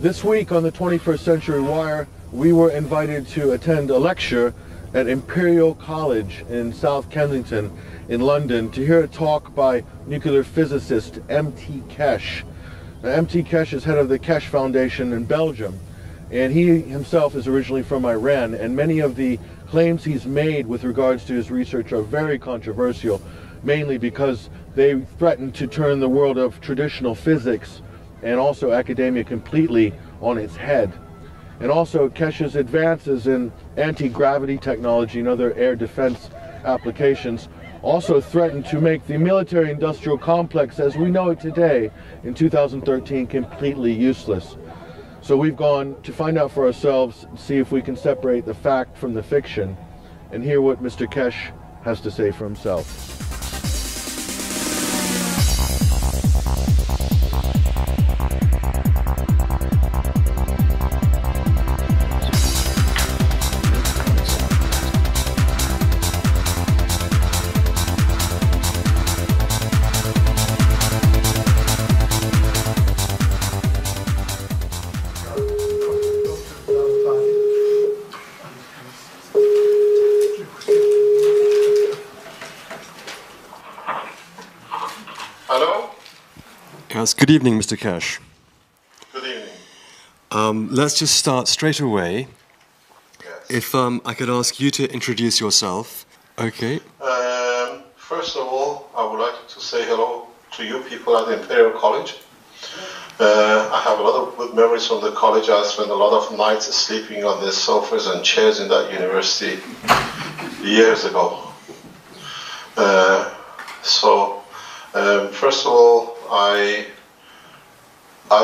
This week on the 21st Century Wire, we were invited to attend a lecture at Imperial College in South Kensington in London to hear a talk by nuclear physicist M.T. Keshe. Now, M.T. Keshe is head of the Keshe Foundation in Belgium, and he himself is originally from Iran, and many of the claims he's made with regards to his research are very controversial, mainly because they threaten to turn the world of traditional physics and also academia completely on its head. And also Keshe's advances in anti-gravity technology and other air defense applications also threaten to make the military-industrial complex as we know it today in 2013 completely useless. So we've gone to find out for ourselves, see if we can separate the fact from the fiction, and hear what Mr. Keshe has to say for himself. Hello? Yes, good evening, Mr. Keshe. Good evening. Let's just start straight away. Yes. If I could ask you to introduce yourself. Okay. First of all, I would like to say hello to you people at the Imperial College. I have a lot of good memories from the college. I spent a lot of nights sleeping on the sofas and chairs in that university years ago. First of all, I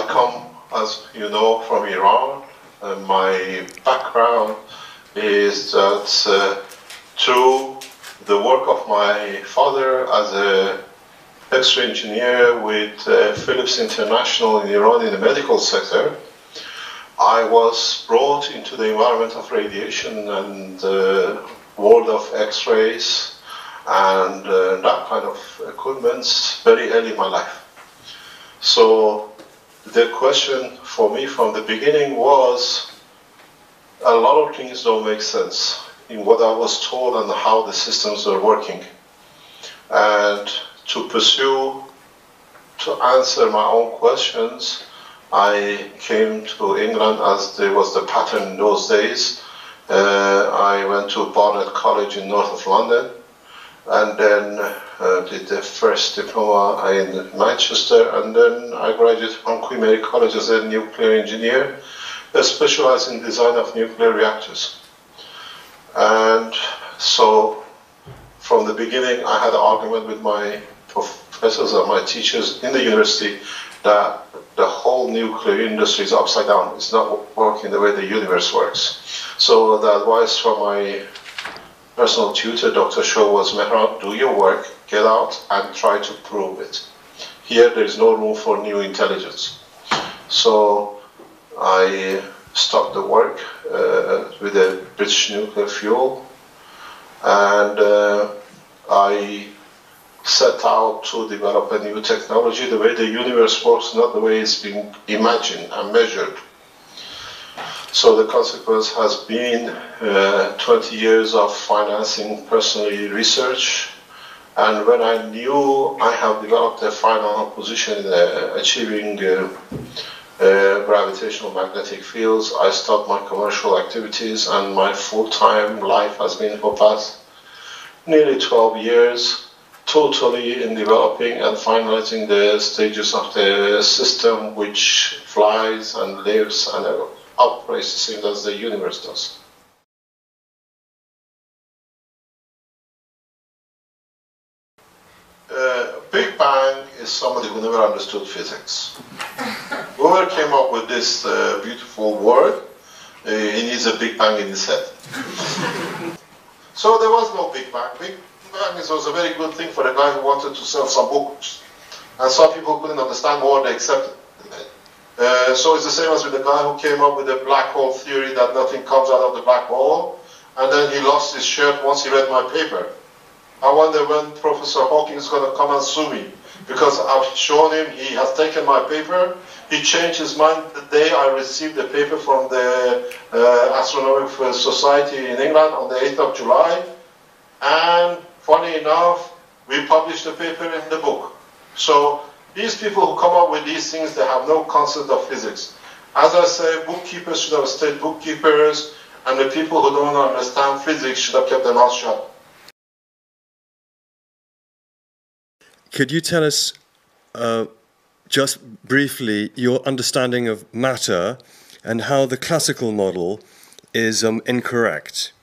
come, as you know, from Iran. My background is that through the work of my father as an X-ray engineer with Philips International in Iran in the medical sector, I was brought into the environment of radiation and the world of X-rays and that kind of equipment very early in my life. So the question for me from the beginning was, a lot of things don't make sense in what I was told and how the systems were working. And to pursue, to answer my own questions, I came to England as there was the pattern in those days. I went to Barnet College in north of London, and then did the first diploma in Manchester, and then I graduated from Queen Mary College as a nuclear engineer, specialized in design of nuclear reactors. And so from the beginning I had an argument with my professors and my teachers in the university that the whole nuclear industry is upside down. It's not working the way the universe works. So the advice from my personal tutor, Dr. Shaw, was, Mehran, do your work, get out and try to prove it. Here there is no room for new intelligence. So I stopped the work with the British nuclear fuel, and I set out to develop a new technology, the way the universe works, not the way it's being imagined and measured. So the consequence has been 20 years of financing personally research, and when I knew I have developed a final position in achieving gravitational magnetic fields, I stopped my commercial activities, and my full-time life has been for past nearly 12 years, totally in developing and finalizing the stages of the system which flies and lives and operates the same as the universe does. Big Bang is somebody who never understood physics. Whoever came up with this beautiful word, he needs a Big Bang in his head. So there was no Big Bang. Big Bang was a very good thing for a guy who wanted to sell some books. And some people couldn't understand more, they accepted it. So it's the same as with the guy who came up with the black hole theory that nothing comes out of the black hole, and then he lost his shirt once he read my paper. I wonder when Professor Hawking is going to come and sue me, because I've shown him, he has taken my paper, he changed his mind the day I received the paper from the Astronomical Society in England on the 8th of July, and funny enough, we published the paper in the book. So these people who come up with these things, they have no concept of physics. As I say, bookkeepers should have stayed bookkeepers, and the people who don't understand physics should have kept their mouth shut. Could you tell us, just briefly, your understanding of matter and how the classical model is incorrect?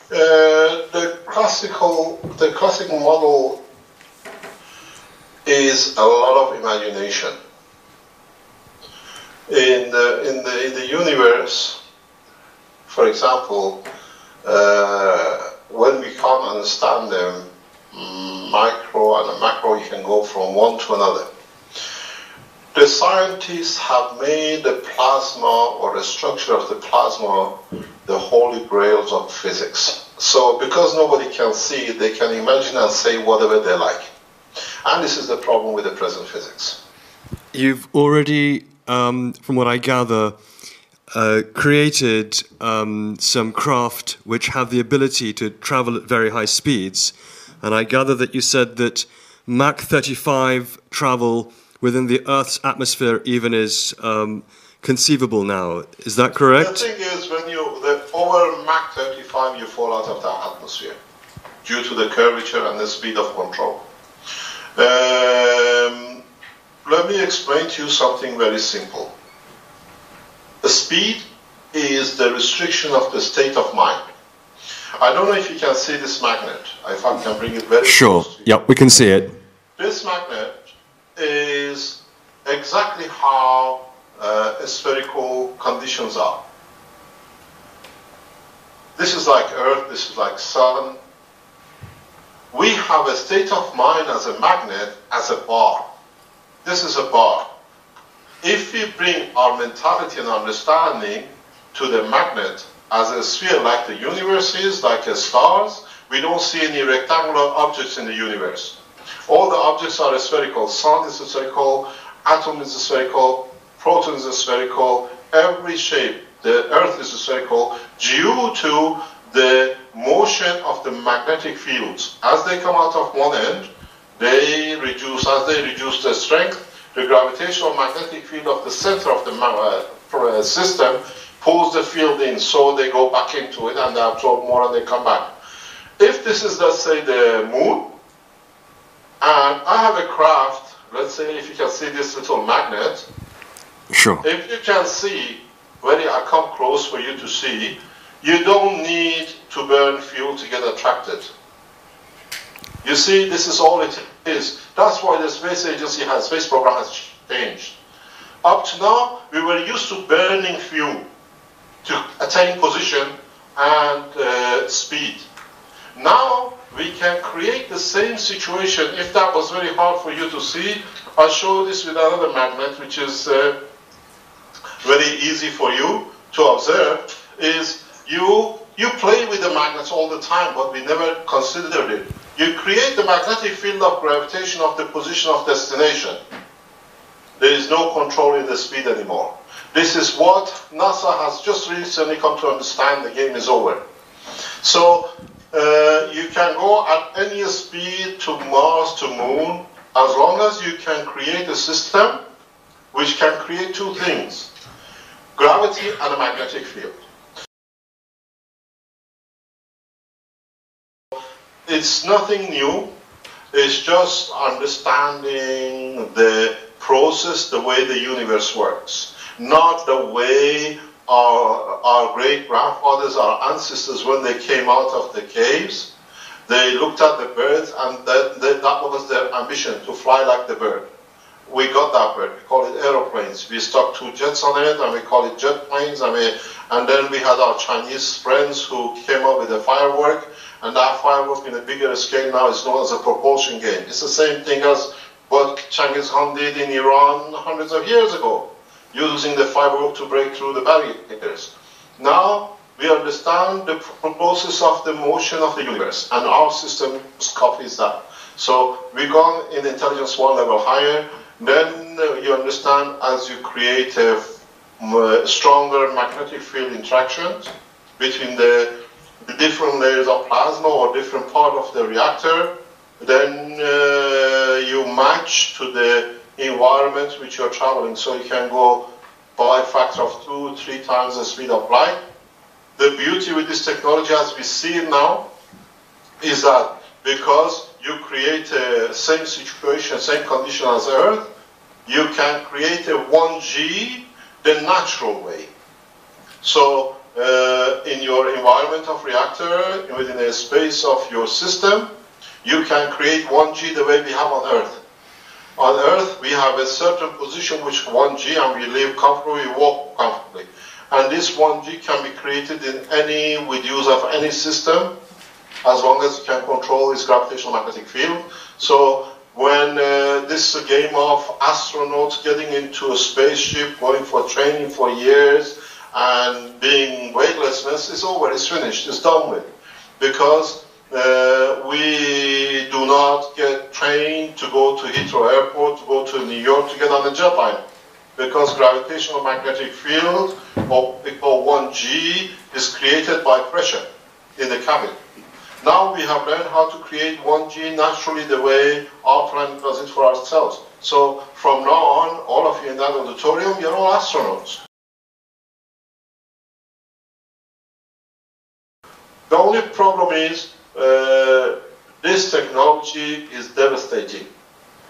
The classical model is a lot of imagination. In the universe, for example, when we can't understand them, micro and macro, you can go from one to another. The scientists have made the plasma, or the structure of the plasma, the holy grails of physics. So because nobody can see it, they can imagine and say whatever they like. And this is the problem with the present physics. You've already, from what I gather, created some craft which have the ability to travel at very high speeds. And I gather that you said that Mach 35 travel within the Earth's atmosphere even is conceivable now. Is that correct? The thing is, when over Mach 35, you fall out of the atmosphere due to the curvature and the speed of control. Let me explain to you something very simple. The speed is the restriction of the state of mind. I don't know if you can see this magnet. If I can bring it very Sure. close to you. Yep, we can see it. This magnet is exactly how spherical conditions are. This is like Earth, this is like Sun. We have a state of mind as a magnet, as a bar. This is a bar. If we bring our mentality and understanding to the magnet as a sphere, like the universe is, like the stars, we don't see any rectangular objects in the universe. All the objects are spherical. Sun is spherical, atom is spherical, proton is spherical, every shape. The Earth is spherical due to the motion of the magnetic fields. As they come out of one end, they reduce. As they reduce the strength, the gravitational magnetic field of the center of the system pulls the field in, so they go back into it and they absorb more and they come back. If this is, let's say, the moon, and I have a craft, let's say if you can see this little magnet, Sure. if you can see, when I come close for you to see, you don't need to burn fuel to get attracted. You see, this is all it is. That's why the space agency space program has changed. Up to now, we were used to burning fuel to attain position and speed. Now, we can create the same situation. If that was very hard for you to see, I'll show this with another magnet, which is very easy for you to observe, is you play with the magnets all the time, but we never considered it. You create the magnetic field of gravitation of the position of destination. There is no control in the speed anymore. This is what NASA has just recently come to understand. The game is over. So you can go at any speed to Mars, to Moon, as long as you can create a system which can create two things: gravity and a magnetic field. It's nothing new. It's just understanding the process, the way the universe works, not the way our great-grandfathers, our ancestors, when they came out of the caves, they looked at the birds and that was their ambition, to fly like the bird. We got that bird, we call it aeroplanes. We stuck two jets on it and we call it jet planes. And then we had our Chinese friends who came up with a firework, and that firework in a bigger scale now is known as a propulsion game. It's the same thing as what Genghis Khan did in Iran hundreds of years ago, using the firework to break through the barriers. Now we understand the process of the motion of the universe, and our system copies that. So we go in intelligence one level higher, then you understand as you create a stronger magnetic field interactions between the different layers of plasma or different part of the reactor, then you match to the environment which you're traveling. So you can go by a factor of 2-3 times the speed of light. The beauty with this technology as we see it now is that because you create a same situation, same condition as Earth, you can create a 1G the natural way. So in your environment of reactor, within a space of your system, you can create 1G the way we have on Earth. On Earth, we have a certain position which 1G, and we live comfortably, we walk comfortably. And this 1G can be created in any, with use of any system, as long as you can control its gravitational magnetic field. So when this game of astronauts getting into a spaceship, going for training for years, and being weightlessness is over, it's finished, it's done with. Because we do not get trained to go to Heathrow Airport, to go to New York to get on a jet line. Because gravitational magnetic field, or we call 1G, is created by pressure in the cabin. Now we have learned how to create 1G naturally the way our planet does it for ourselves. So from now on, all of you in that auditorium, you're all astronauts. The only problem is this technology is devastating.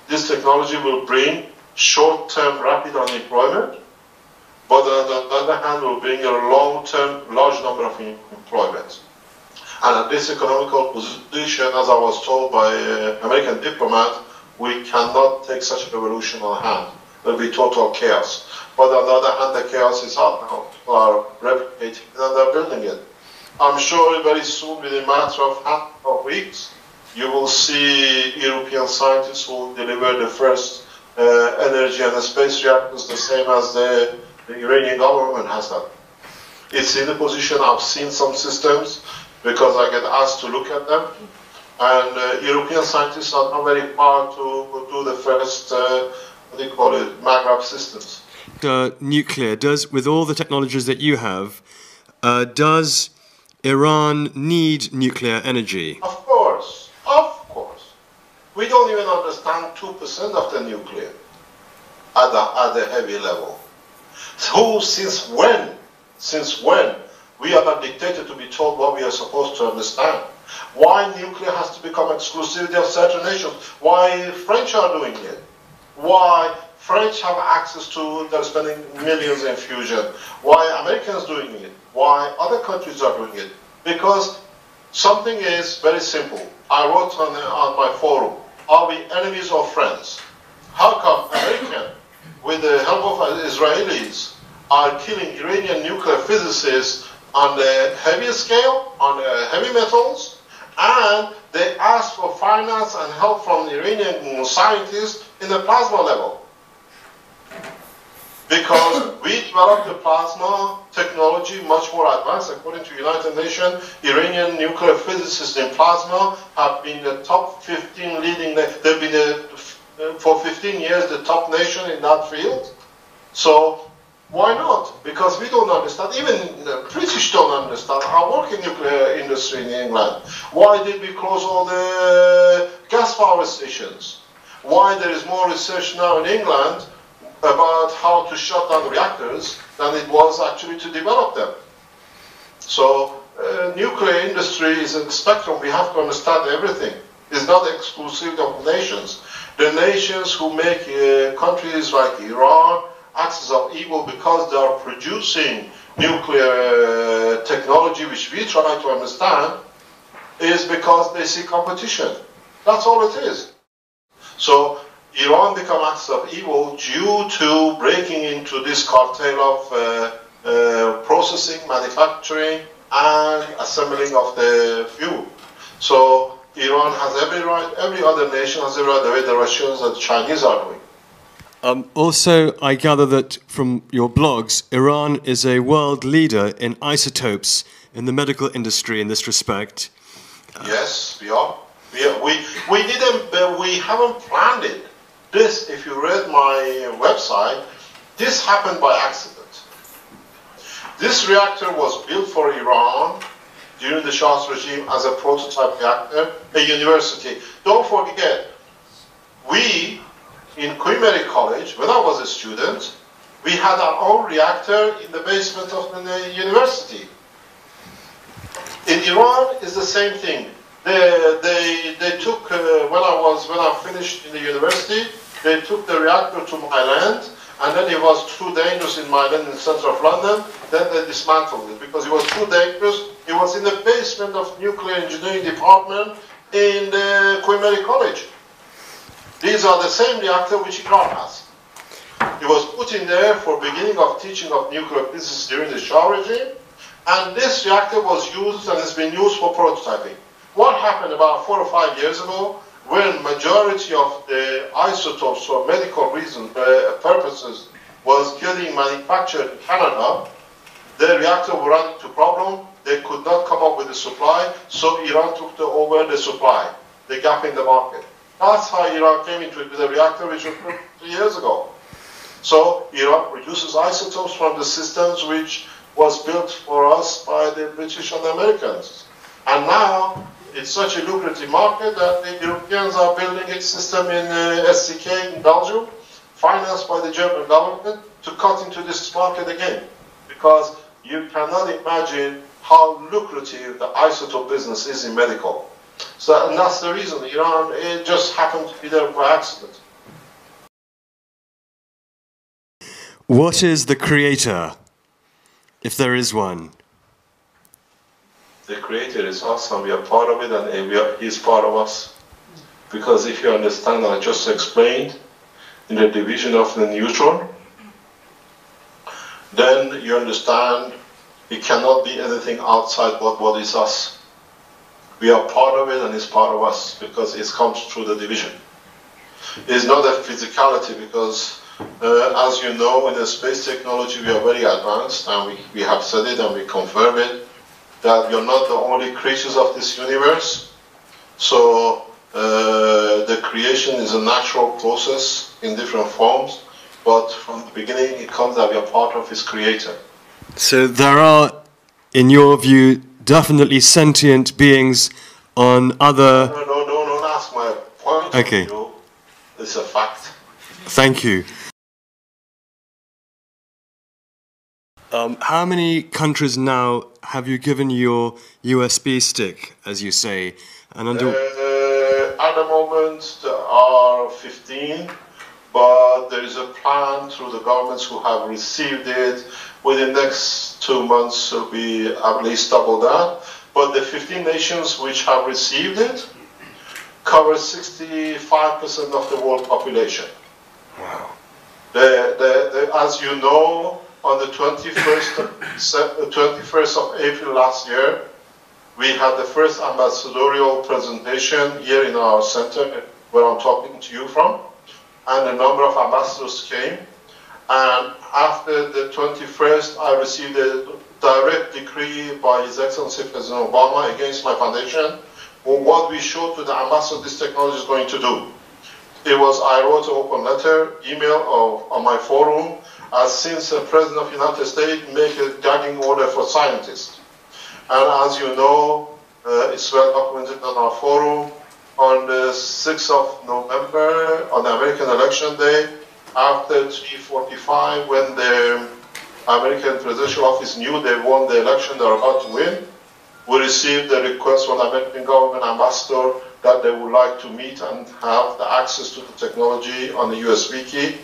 This technology will bring short-term rapid unemployment, but on the other hand will bring a long-term large number of employment. And at this economical position, as I was told by American diplomat, we cannot take such a revolution on hand. It will be total chaos. But on the other hand, the chaos is out now. People are replicating it and they're building it. I'm sure very soon, within a matter of weeks, you will see European scientists who will deliver the first energy and the space reactors the same as the Iranian government has done. It's in the position, I've seen some systems because I get asked to look at them, and European scientists are not very far to do the first, what do you call it, magravity systems. Nuclear, with all the technologies that you have, does Iran need nuclear energy? Of course, of course. We don't even understand 2% of the nuclear at a heavy level. So since when we are not dictated to be told what we are supposed to understand? Why nuclear has to become exclusivity of certain nations? Why French are doing it? Why French have access to, they're spending millions in fusion? Why Americans doing it? Why other countries are doing it? Because something is very simple. I wrote on my forum, are we enemies or friends? How come American, with the help of Israelis, are killing Iranian nuclear physicists on the heavy scale, on the heavy metals, and they ask for finance and help from the Iranian scientists in the plasma level? Because we developed the plasma technology much more advanced. According to United Nations, Iranian nuclear physicists in plasma have been the top 15 leading, they've been for 15 years the top nation in that field. So why not? Because we don't understand, even the British don't understand. I work in nuclear industry in England. Why did we close all the gas power stations? Why there is more research now in England about how to shut down reactors than it was actually to develop them. So nuclear industry is a spectrum. We have to understand everything. It's not exclusive of nations. The nations who make countries like Iran axis of evil because they are producing nuclear technology, which we try to understand, is because they see competition. That's all it is. So Iran become axis of evil due to breaking into this cartel of processing, manufacturing, and assembling of the fuel. So Iran has every right, every other nation has every right, the way the Russians and the Chinese are doing. Also, I gather that from your blogs, Iran is a world leader in isotopes in the medical industry in this respect. Yes, we are. We didn't. We haven't planned it. This, if you read my website, this happened by accident. This reactor was built for Iran during the Shah's regime as a prototype reactor, a university. Don't forget, we in Imperial College, when I was a student, we had our own reactor in the basement of the university. In Iran, it's the same thing. They took when I finished in the university, they took the reactor to my land, and then it was too dangerous in my land in the center of London. Then they dismantled it because it was too dangerous. It was in the basement of nuclear engineering department in the Imperial College. These are the same reactor which Iran has. It was put in there for beginning of teaching of nuclear physics during the Shah regime, and this reactor was used and has been used for prototyping. What happened about 4 or 5 years ago, when majority of the isotopes for medical reasons, purposes, was getting manufactured in Canada, the reactor was running into problem. They could not come up with the supply, so Iran took over the supply, the gap in the market. That's how Iran came into it with a reactor which was 3 years ago. So Iran produces isotopes from the systems which was built for us by the British and the Americans. And now it's such a lucrative market that the Europeans are building a system in SCK in Belgium, financed by the German government, to cut into this market again. Because you cannot imagine how lucrative the isotope business is in medical. So, and that's the reason Iran, it just happened to be there by accident. What is the creator, if there is one? The creator is us, and we are part of it, and he's part of us. Because if you understand, I just explained in the division of the neutron, then you understand it cannot be anything outside what is us. We are part of it, and it's part of us, because it comes through the division. It's not a physicality, because as you know, in the space technology, we are very advanced, and we have said it and we confirm it, that we are not the only creatures of this universe. So the creation is a natural process in different forms, but from the beginning it comes that we are part of his creator. So there are, in your view, definitely sentient beings on other... No, don't ask my point of view. It's a fact. Thank you. How many countries now have you given your USB stick, as you say? And under... At the moment, there are 15, but there is a plan through the governments who have received it. Within the next 2 months, it will be at least double that. But the 15 nations which have received it cover 65% of the world population. Wow. As you know, on the 21st of April last year, we had the first ambassadorial presentation here in our center, where I'm talking to you from, and a number of ambassadors came. And after the 21st, I received a direct decree by His Excellency President Obama against my foundation on what we showed to the ambassador this technology is going to do. It was, I wrote an open letter, email on my forum, as since the President of the United States make a gagging order for scientists. And as you know, it's well documented on our forum, on the 6th of November, on the American election day, after 3:45, when the American presidential office knew they won the election, they were about to win, we received a request from the American government ambassador that they would like to meet and have the access to the technology on the USB key.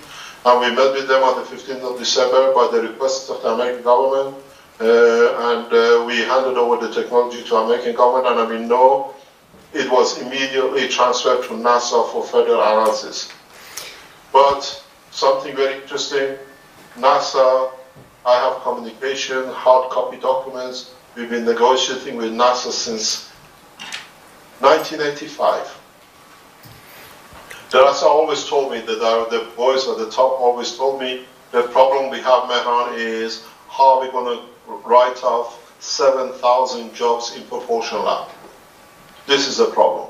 And we met with them on the 15th of December by the request of the American government, and we handed over the technology to the American government, and we know it was immediately transferred to NASA for further analysis. But something very interesting, NASA, I have communication, hard copy documents. We've been negotiating with NASA since 1985. The Rasa always told me, that the boys at the top always told me, the problem we have, Mehran, is how are we going to write off 7,000 jobs in proportion lab. This is the problem.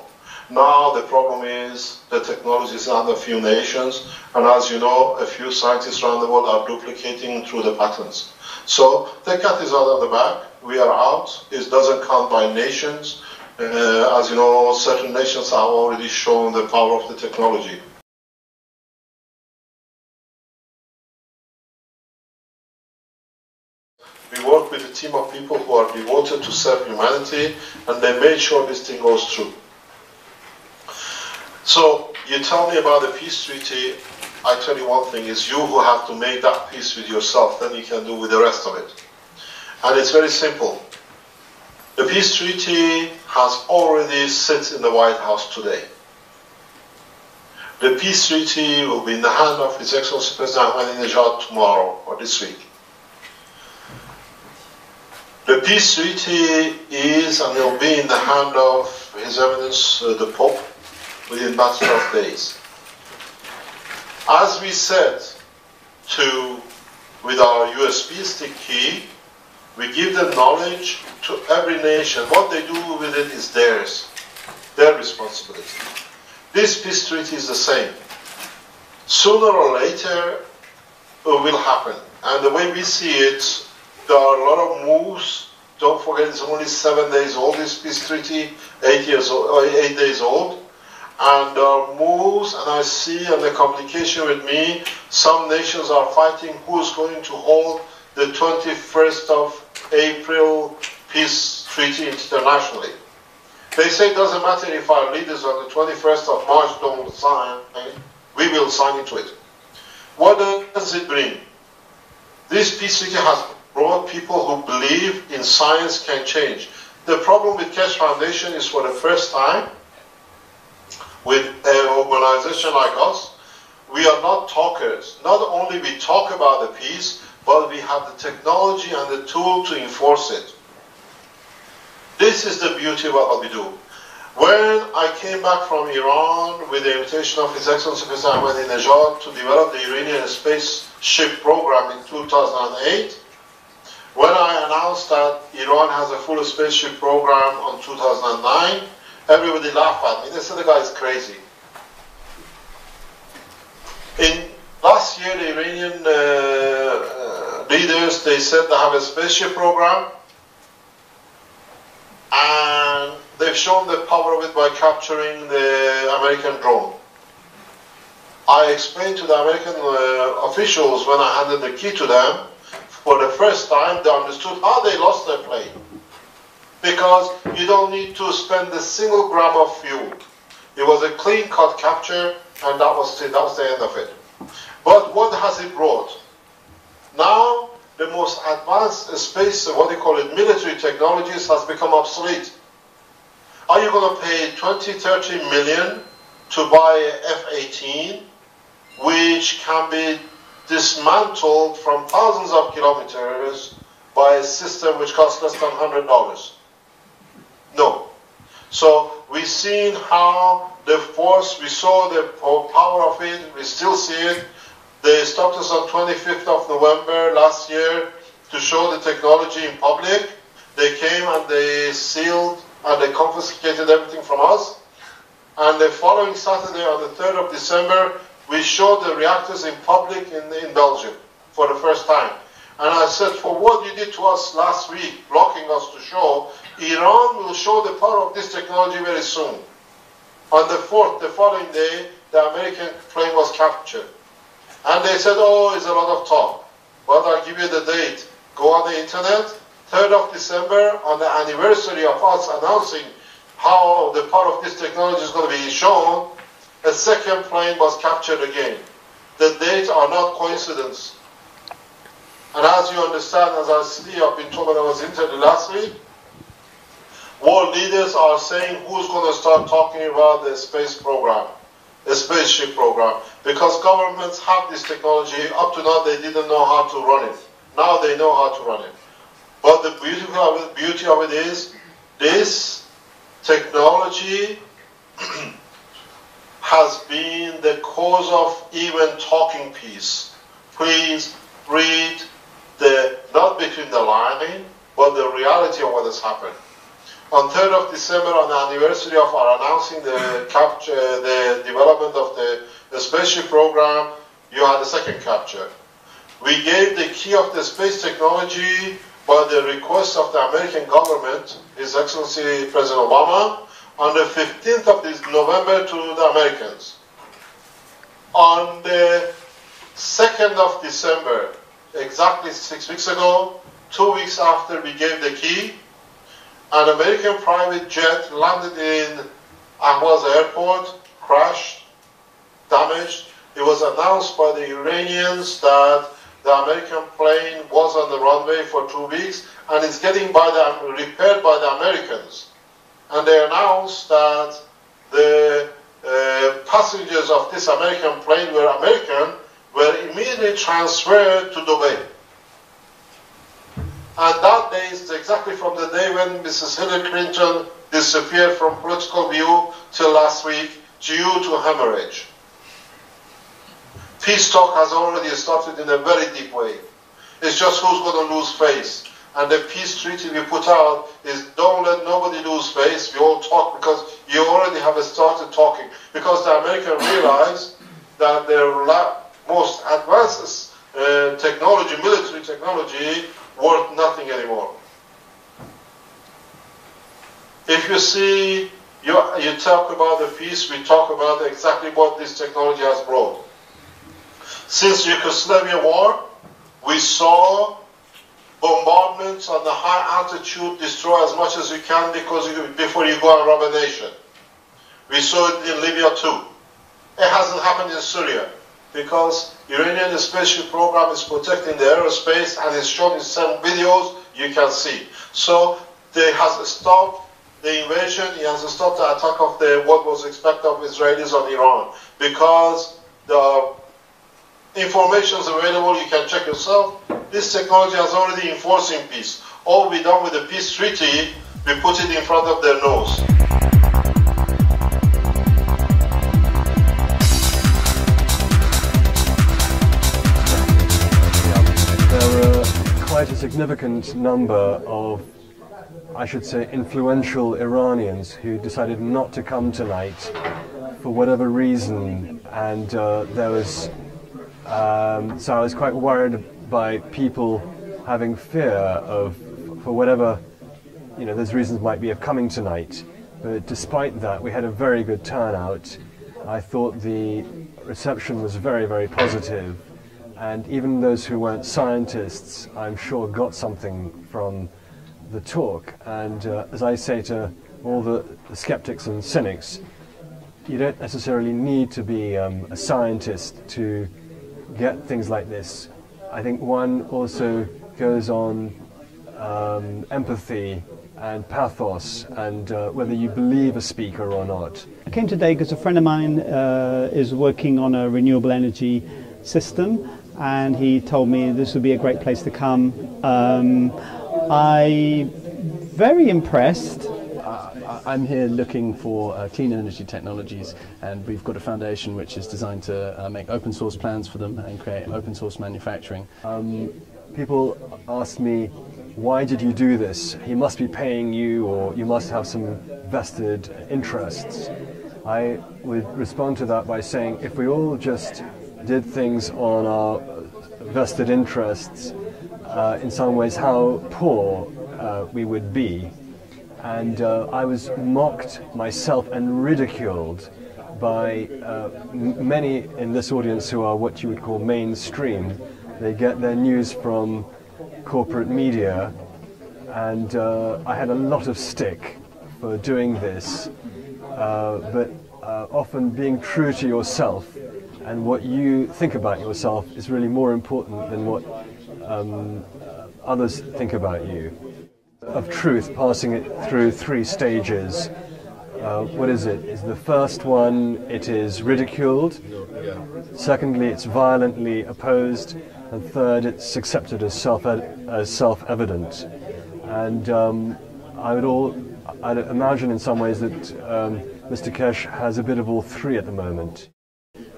Now the problem is the technology is under a few nations, and as you know, a few scientists around the world are duplicating through the patents. So the cat is out of the bag. We are out. It doesn't count by nations. As you know, certain nations have already shown the power of the technology. We work with a team of people who are devoted to serve humanity, and they made sure this thing goes through. So you tell me about the peace treaty. I tell you one thing, is you who have to make that peace with yourself, then you can do with the rest of it. And it's very simple. The peace treaty has already sit in the White House today. The peace treaty will be in the hand of His Excellency President Ahmadinejad tomorrow or this week. The peace treaty is and will be in the hand of His Eminence the Pope within about 12 days. As we said with our USB stick key, we give the knowledge to every nation. What they do with it is theirs, their responsibility. This peace treaty is the same. Sooner or later, it will happen. And the way we see it, there are a lot of moves. Don't forget, it's only 7 days old, this peace treaty, 8 days old. And there are moves, and I see in the communication with me, some nations are fighting who's going to hold the 21st of April peace treaty internationally. They say it doesn't matter if our leaders on the 21st of March don't sign, we will sign into it. What does it bring? This peace treaty has brought people who believe in science can change. The problem with Keshe Foundation is for the first time, with an organization like us, we are not talkers. Not only we talk about the peace, but we have the technology and the tool to enforce it. This is the beauty of what we do. When I came back from Iran with the invitation of His Excellency President Ahmadinejad to develop the Iranian spaceship program in 2008, when I announced that Iran has a full spaceship program on 2009, everybody laughed at me. They said the guy is crazy. In last year, the Iranian leaders, they said they have a spaceship program, and they've shown the power of it by capturing the American drone. I explained to the American officials when I handed the key to them, for the first time they understood how they lost their plane. Because you don't need to spend a single gram of fuel. It was a clean-cut capture, and that was it. That was the end of it. But what has it brought? Now, the most advanced space, what do you call it, military technologies has become obsolete. Are you going to pay 20, 30 million to buy a F-18, which can be dismantled from thousands of kilometers by a system which costs less than $100? No. So we've seen how the force, we saw the power of it, we still see it. They stopped us on 25th of November last year to show the technology in public. They came and they sealed and they confiscated everything from us. And the following Saturday, on the 3rd of December, we showed the reactors in public in Belgium for the first time. And I said, for what you did to us last week, blocking us to show, Iran will show the power of this technology very soon. On the 4th, the following day, the American plane was captured. And they said, oh, it's a lot of talk. Well, I'll give you the date. Go on the internet, 3rd of December, on the anniversary of us announcing how the power of this technology is going to be shown, a second plane was captured again. The dates are not coincidence. And as you understand, as I see, I've been told when I was interviewed last week, world leaders are saying who's going to start talking about the space program, the spaceship program, because governments have this technology. Up to now, they didn't know how to run it. Now they know how to run it. But the beauty of it is, this technology has been the cause of even talking peace. Please read not between the line, but the reality of what has happened. On 3rd of December, on the anniversary of our announcing the development of the spaceship program, you had a second capture. We gave the key of the space technology by the request of the American government, His Excellency President Obama, on the 15th of this November to the Americans. On the 2nd of December, exactly 6 weeks ago, 2 weeks after we gave the key, an American private jet landed in Ahvaz airport, crashed, damaged. It was announced by the Iranians that the American plane was on the runway for 2 weeks and it's getting repaired by the Americans. And they announced that the passengers of this American plane were American, were immediately transferred to Dubai. And that day is exactly from the day when Mrs. Hillary Clinton disappeared from political view till last week due to hemorrhage. Peace talk has already started in a very deep way. It's just who's going to lose face. And the peace treaty we put out is don't let nobody lose face. We all talk because you already have started talking. Because the Americans realize that their most advanced technology, military technology, worth nothing anymore. If you see, you talk about the peace, we talk about exactly what this technology has brought. Since Yugoslavia war, we saw bombardments on the high altitude, destroy as much as you can before you go and rob a nation. We saw it in Libya too. It hasn't happened in Syria because Iranian spaceship program is protecting the aerospace and it's shown in some videos you can see. So they has stopped the invasion, it has stopped the attack of what was expected of Israelis on Iran because the information is available, you can check yourself. This technology has already enforcing peace. All we done with the peace treaty, we put it in front of their nose. There are quite a significant number of, I should say, influential Iranians who decided not to come tonight for whatever reason, and there was so I was quite worried by people having fear of, for whatever, those reasons might be of coming tonight. But despite that, we had a very good turnout. I thought the reception was very, very positive. And even those who weren't scientists, I'm sure, got something from the talk. And as I say to all the skeptics and cynics, you don't necessarily need to be a scientist to get things like this. I think one also goes on empathy and pathos and whether you believe a speaker or not. I came today because a friend of mine is working on a renewable energy system, and he told me this would be a great place to come. I'm very impressed. I'm here looking for clean energy technologies, and we've got a foundation which is designed to make open source plans for them and create open source manufacturing. People ask me, why did you do this? He must be paying you, or you must have some vested interests. I would respond to that by saying, if we all just did things on our vested interests, in some ways how poor we would be. And I was mocked myself and ridiculed by many in this audience who are what you would call mainstream. They get their news from corporate media, and I had a lot of stick for doing this, but often being true to yourself and what you think about yourself is really more important than what others think about you. Of truth, passing it through 3 stages. What is it? Is the first one, it is ridiculed. Secondly, it's violently opposed. And third, it's accepted as self-evident. And I'd imagine in some ways that Mr. Keshe has a bit of all three at the moment.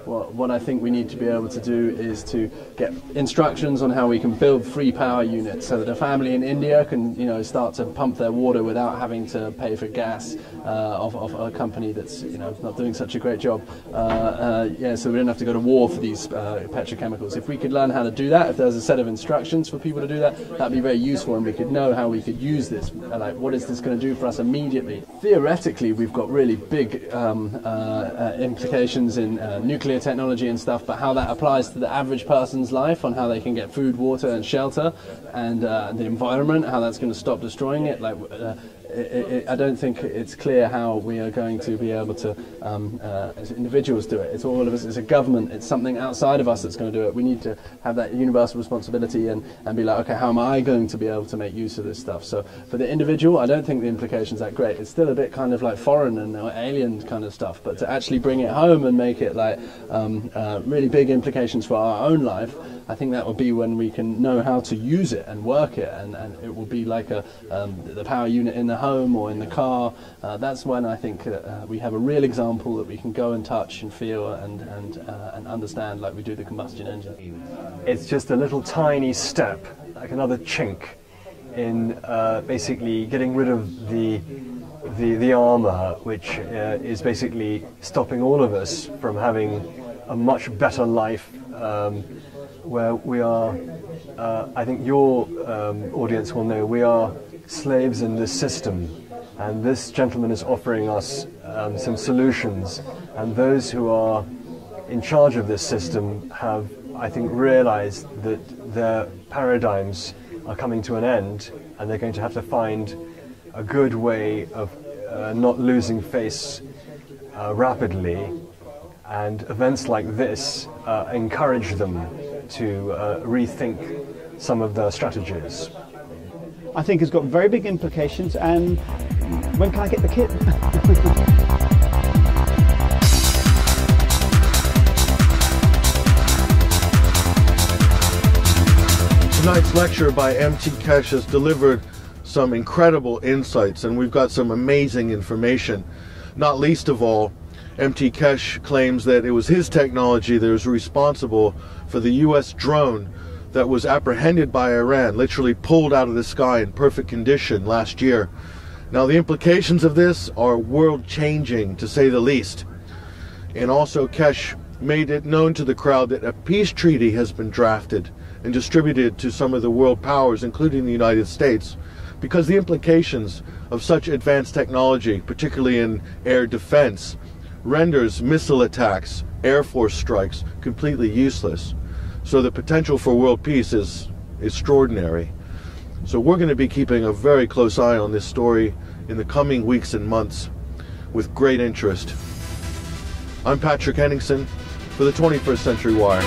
Well, what I think we need to be able to do is to get instructions on how we can build free power units so that a family in India can, you know, start to pump their water without having to pay for gas of a company that's, you know, not doing such a great job. Yeah, so we don't have to go to war for these petrochemicals. If we could learn how to do that, if there's a set of instructions for people to do that, that'd be very useful, and we could know how we could use this. Like, what is this going to do for us immediately? Theoretically, we've got really big implications in nuclear technology and stuff, but how that applies to the average person's life, on how they can get food, water and shelter, and the environment, how that's going to stop destroying it, like I don't think it's clear how we are going to be able to, as individuals, do it. It's all of us, it's a government, it's something outside of us that's going to do it. We need to have that universal responsibility and be like, okay, how am I going to be able to make use of this stuff? So for the individual, I don't think the implication's that great. It's still a bit kind of like foreign and alien kind of stuff, but to actually bring it home and make it like really big implications for our own life, I think that will be when we can know how to use it and work it, and it will be like the power unit in the home or in the car. That's when I think we have a real example that we can go and touch and feel and understand, like we do the combustion engine. It's just a little tiny step, like another chink in basically getting rid of the armour, which is basically stopping all of us from having a much better life, where we are, I think your audience will know, we are slaves in this system, and this gentleman is offering us some solutions, and those who are in charge of this system have, I think, realized that their paradigms are coming to an end, and they're going to have to find a good way of not losing face rapidly, and events like this encourage them to rethink some of their strategies. I think it's got very big implications, and when can I get the kit? Tonight's lecture by MT Keshe has delivered some incredible insights, and we've got some amazing information. Not least of all, MT Keshe claims that it was his technology that was responsible for the US drone that was apprehended by Iran, literally pulled out of the sky in perfect condition last year. Now, the implications of this are world-changing, to say the least. And also, Keshe made it known to the crowd that a peace treaty has been drafted and distributed to some of the world powers, including the United States, because the implications of such advanced technology, particularly in air defense, renders missile attacks, Air Force strikes, completely useless. So the potential for world peace is extraordinary. So we're going to be keeping a very close eye on this story in the coming weeks and months with great interest. I'm Patrick Henningsen for the 21st Century Wire.